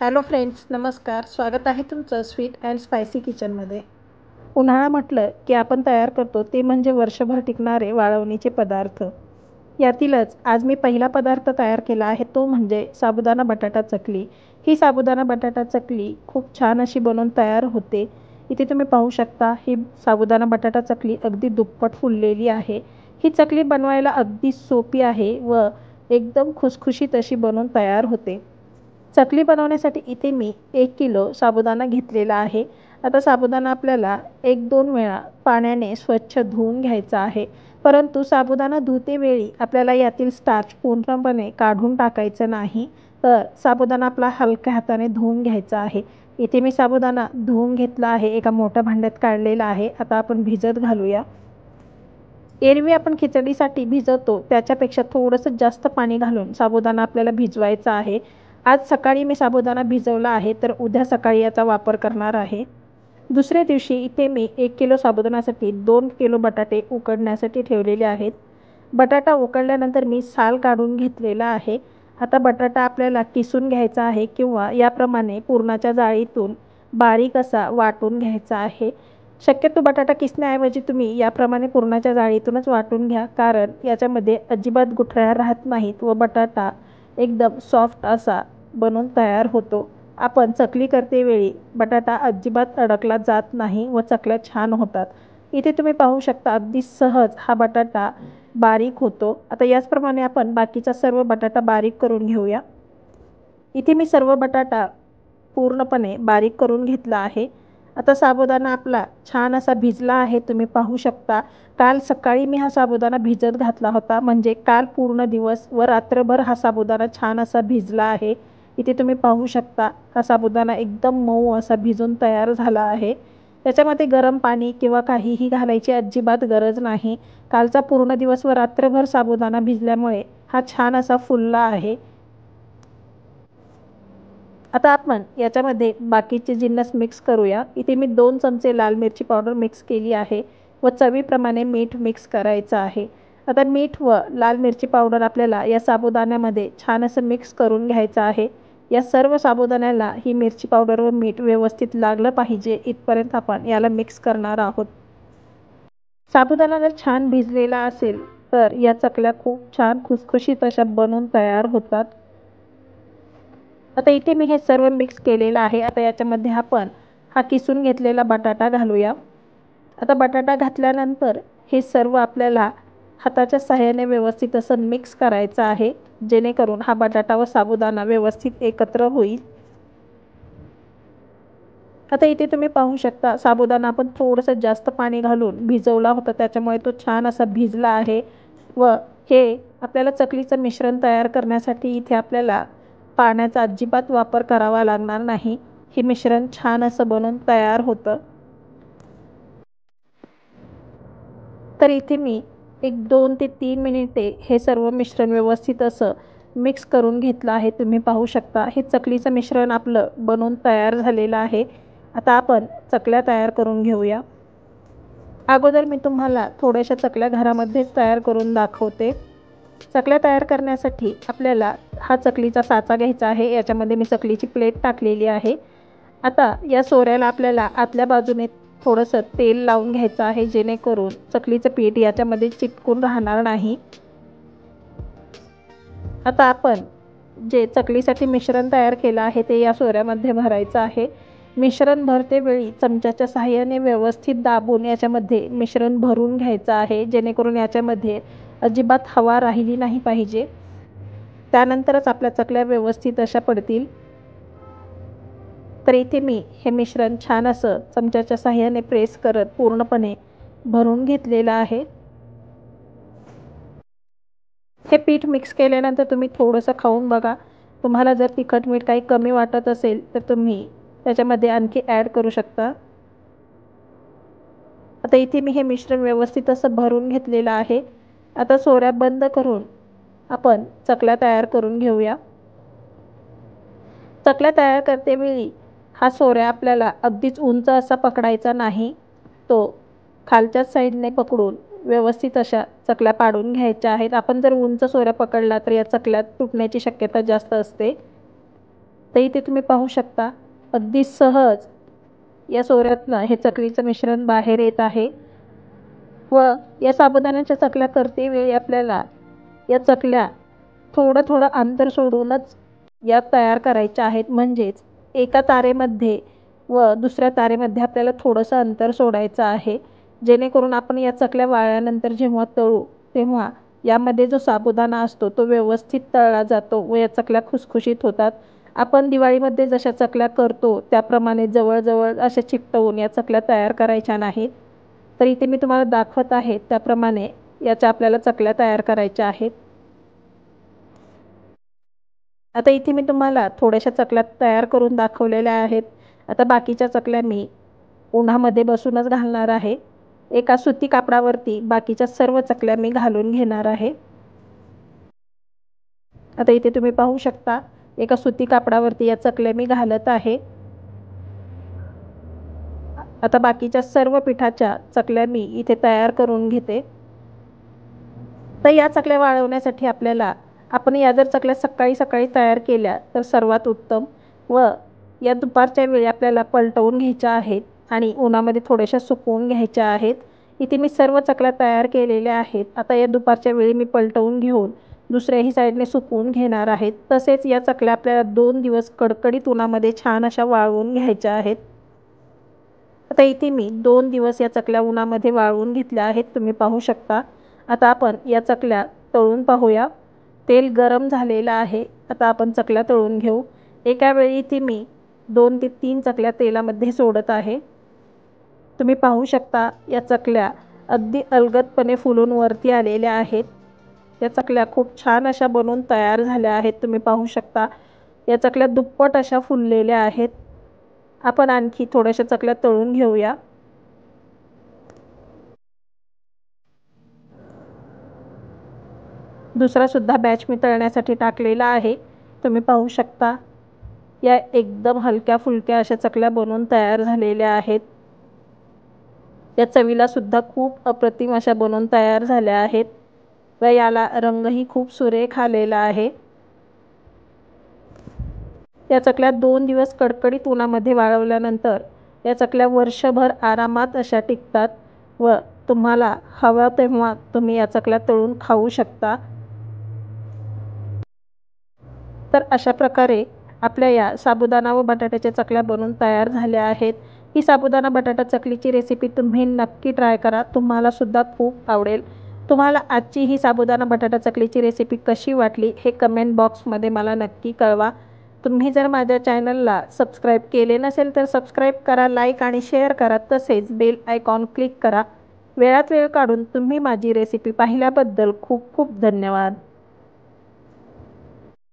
Hello friends, नमस्कार. स्वागत आहे तुमचं स्वीट अँड स्पायसी किचनमध्ये. उन्हाळा म्हटलं की आपण तयार करतो ते म्हणजे वर्षभर टिकणारे वाळवणीचे पदार्थ. यातीलच आज मी पहिला पदार्थ तयार केला आहे तो म्हणजे साबुदाणा बटाटा चकली. ही साबुदाणा बटाटा चकली खूप छान अशी बनवून तयार होते. इथे तुम्ही पाहू शकता ही साबुदाणा बटाटा चकली अगदी दुप्पट फुललेली आहे. ही चकली बनवायला अगदी सोपी आहे व एकदम खुसखुशीत अशी बनवून तयार होते. चकली बनवण्यासाठी इथे मी 1 किलो साबुदाणा घेतलेला आहे. आता साबुदाणा आपल्याला 1-2 वेळा पाण्याने स्वच्छ धुवून घ्यायचा आहे. परंतु साबुदाणा धुतेवेळी आपल्याला यातील स्टार्च पूर्णपणे काढून टाकायचं नाही. तर साबुदाणा आपला हलक्या हाताने धुवून घ्यायचा आहे. इथे मी साबुदाणा धुवून घेतला आहे. एका मोठ्या भांड्यात काढलेला आहे. आता आपण भिजत घालूया. एरवी आपण खिचडीसाठी भिजवतो त्याच्यापेक्षा थोडंसं जास्त पाणी घालून साबुदाणा आपल्याला भिजवायचा आहे. आज सकाळी मी साबुदाणा भिजवला आहे तर उद्या सकाळी याचा वापर करणार आहे. दुसऱ्या दिवशी इथे मी 1 किलो साबुदाण्यासाठी 2 किलो बटाटे उकडण्यासाठी ठेवलेले आहेत. बटाटा उकडल्यानंतर मी साल काढून घेतलेला आहे. आता बटाटा आपल्याला किसून घ्यायचा आहे किंवा याप्रमाणे पुरणाच्या जाळीतून बारीक असा वाटून घ्यायचा आहे. शक्यतो बटाटा किसण्याऐवजी तुम्ही याप्रमाणे पुरणाच्या जाळीतूनच वाटून घ्या, कारण याच्यामध्ये अजिबात गुठळ्या राहत नाहीत व बटाटा एकदम सॉफ्ट असा बनून तयार होतो. आपण चकली करतेवेळी बटाटा अजिबात अडकला जात नाही व चकल्या छान होतात. इथे तुम्ही पाहू शकता अगदी सहज हा बटाटा बारीक होतो. आता याचप्रमाणे आपण बाकीचा सर्व बटाटा बारीक करून घेऊया. इथे मी सर्व बटाटा पूर्णपणे बारीक करून घेतला आहे. आता साबुदाणा आपला छान असा भिजला आहे. तुम्ही पाहू शकता. काल सकाळी मी हा साबुदाणा भिजत घातला होता, म्हणजे काल पूर्ण दिवस व रात्रभर हा साबुदाणा छान असा भिजला आहे. इथे तुम्ही पाहू शकता हा साबुदाणा एकदम मऊ असा भिजून तयार झाला आहे. त्याच्यामध्ये गरम पाणी किंवा काहीही घालायची अजिबात गरज नाही. कालचा पूर्ण दिवस व रात्रभर साबुदाणा भिजल्यामुळे हा छान असा फुलला आहे. आता आपण याच्यामध्ये बाकीचे जिन्नस मिक्स करूया. इथे मी 2 चमचे लाल मिरची पावडर मिक्स केली आहे व चवीप्रमाणे मीठ मिक्स करायचं आहे. आता मीठ व लाल मिरची पावडर आपल्याला या साबुदाण्यामध्ये छान असं मिक्स करून घ्यायचं आहे. या सर्व साबुदाण्याला ही मिरची पावडर व मीठ व्यवस्थित लागलं पाहिजे इथपर्यंत आपण याला मिक्स करणार आहोत. साबुदाणा जर छान भिजलेला असेल तर या चकल्या खूप छान खुसखुशीत अशा बनून तयार होतात. आता इथे मी हे सर्व मिक्स केलेलं आहे. आता याच्यामध्ये आपण हा किसून घेतलेला बटाटा घालूया. आता बटाटा घातल्यानंतर हे सर्व आपल्याला हाताच्या सहाय्याने व्यवस्थित असं मिक्स करायचं आहे, जेणेकरून हा बटाटा व साबुदाणा व्यवस्थित एकत्र होईल. आता इथे तुम्ही पाहू शकता साबुदाणा आपण थोडंसं जास्त पाणी घालून भिजवला होता, त्याच्यामुळे तो छान असा भिजला आहे व हे आपल्याला चकलीचं मिश्रण तयार करण्यासाठी इथे आपल्याला पाण्याचा अजिबात वापर करावा लागणार नाही. हे मिश्रण छान असं बनून तयार होतं. तर इथे मी एक 2 ते 3 मिनिटे हे सर्व मिश्रण व्यवस्थित असं मिक्स करून घेतलं आहे. तुम्ही पाहू शकता हे चकलीचं मिश्रण आपलं बनून तयार झालेलं आहे. आता आपण चकल्या तयार करून घेऊया. अगोदर मी तुम्हाला थोड्याशा चकल्या घरामध्येच तयार करून दाखवते. चकल्या तयार करण्यासाठी आपल्याला हा चकलीचा साचा घ्यायचा आहे. याच्यामध्ये मी चकलीची प्लेट टाकलेली आहे. आता या सोऱ्याला आपल्याला आतल्या बाजूने थोडंसं तेल लावून घ्यायचं आहे, जेणेकरून चकलीचं पीठ याच्यामध्ये चिटकून राहणार नाही. आता आपण जे चकलीसाठी मिश्रण तयार केलं आहे ते या सोऱ्यामध्ये भरायचं आहे. मिश्रण भरतेवेळी चमच्याच्या सहाय्याने व्यवस्थित दाबून याच्यामध्ये मिश्रण भरून घ्यायचं आहे, जेणेकरून याच्यामध्ये अजिबात हवा राहिली नाही पाहिजे. त्यानंतरच आपल्या चकल्या व्यवस्थित अशा पडतील. तर इथे मी हे मिश्रण छान असं चमच्याच्या सहाय्याने प्रेस करत पूर्णपणे भरून घेतलेलं आहे. हे पीठ मिक्स केल्यानंतर तुम्ही थोडंसं खाऊन बघा. तुम्हाला जर तिखट मीठ काही कमी वाटत असेल तर तुम्ही त्याच्यामध्ये आणखी ॲड करू शकता. आता इथे मी हे मिश्रण व्यवस्थित असं भरून घेतलेलं आहे. आता सोऱ्या बंद करून आपण चकल्या तयार करून घेऊया. चकल्या तयार करतेवेळी हा सोऱ्या आपल्याला अगदीच उंच असा पकडायचा नाही. तो खालच्याच साईडने पकडून व्यवस्थित अशा चकल्या पाडून घ्यायच्या आहेत. आपण जर उंच सोऱ्या पकडला तर या चकल्या तुटण्याची शक्यता जास्त असते. तर इथे तुम्ही पाहू शकता अगदी सहज या सोऱ्यातनं हे चकलीचं मिश्रण बाहेर येत आहे व या साबुदाण्याच्या चकल्या करते वेळी आपल्याला या चकल्या थोडं थोडं अंतर सोडूनच या तयार करायच्या आहेत. म्हणजेच एका तारेमध्ये व दुसऱ्या तारेमध्ये आपल्याला थोडंसं अंतर सोडायचं आहे, जेणेकरून आपण या चकल्या वाळल्यानंतर जेव्हा तळू तेव्हा यामध्ये जो साबुदाणा असतो तो व्यवस्थित तळला जातो व या चकल्या खुसखुशीत होतात. आपण दिवाळीमध्ये जशा चकल्या करतो त्याप्रमाणे जवळजवळ अशा चिकटवून या चकल्या तयार करायच्या नाहीत. तर इथे मी तुम्हाला दाखवत आहे त्याप्रमाणे याच्या आपल्याला चकल्या तयार करायच्या आहेत. आता इथे मी तुम्हाला थोड्याशा चकल्या तयार करून दाखवलेल्या आहेत. आता बाकीच्या चकल्या मी उन्हामध्ये बसूनच घालणार आहे. एका सुती कापडावरती बाकीच्या सर्व चकल्या मी घालून घेणार आहे. आता इथे तुम्ही पाहू शकता एका सुती कापडावरती या चकल्या मी घालत आहे. आता बाकीच्या सर्व पिठाच्या चकल्या मी इथे तयार करून घेते. तर या चकल्या वाळवण्यासाठी आपल्याला आपण या जर चकल्या सकाळी सकाळी तयार केल्या तर सर्वात उत्तम व या दुपारच्या वेळी आपल्याला पलटवून घ्यायच्या आहेत आणि उन्हामध्ये थोड्याशा सुकवून घ्यायच्या आहेत. इथे मी सर्व चकल्या तयार केलेल्या आहेत. आता या दुपारच्या वेळी मी पलटवून घेऊन दुसऱ्याही साईडने सुकवून घेणार आहेत. तसेच या चकल्या आपल्याला 2 दिवस कडकडीत उन्हामध्ये छान अशा वाळवून घ्यायच्या आहेत. आता इथे मी 2 दिवस या चकल्या उन्हामध्ये वाळवून घेतल्या आहेत, तुम्ही पाहू शकता. आता आपण या चकल्या तळून पाहूया. तेल गरम झालेलं आहे. आता आपण चकल्या तळून घेऊ. एका वेळी इथे मी 2 ते 3 चकल्या तेलामध्ये सोडत आहे. तुम्ही पाहू शकता या चकल्या अगदी अलगदपणे फुलून वरती आलेल्या आहेत. या चकल्या खूप छान अशा बनवून तयार झाल्या आहेत. तुम्ही पाहू शकता या चकल्या दुप्पट अशा फुललेल्या आहेत. आपण आणखी थोड्याशा चकल्या तळून घेऊया. दुसरा सुद्धा बॅच मी तळण्यासाठी टाकलेला आहे. तुम्ही पाहू शकता या एकदम हलक्या फुलक्या अशा चकल्या बनवून तयार झालेल्या आहेत. या चवीला सुद्धा खूप अप्रतिम अशा बनवून तयार झाल्या आहेत व याला रंगही खूप सुरेख आलेला आहे. या चकल्या 2 दिवस कडकडीत उन्हामध्ये वाळवल्यानंतर या चकल्या वर्षभर आरामात अशा टिकतात व तुम्हाला हव्या तेव्हा तुम्ही या चकल्या तळून खाऊ शकता. तर अशा प्रकारे आपल्या या साबुदाणा व बटाट्याच्या चकल्या बनवून तयार झाल्या आहेत. ही साबुदाणा बटाटा चकलीची रेसिपी तुम्ही नक्की ट्राय करा. तुम्हाला सुद्धा खूप आवडेल. तुम्हाला आजची ही साबुदाणा बटाटा चकलीची रेसिपी कशी वाटली हे कमेंट बॉक्समध्ये मला नक्की कळवा. तुम्ही जर माझ्या चॅनलला सबस्क्राईब केले नसेल तर सबस्क्राईब करा, लाईक आणि शेअर करा. तसेच बेल आयकॉन क्लिक करा. वेळात वेळ काढून तुम्ही माझी रेसिपी पाहिल्याबद्दल खूप खूप धन्यवाद.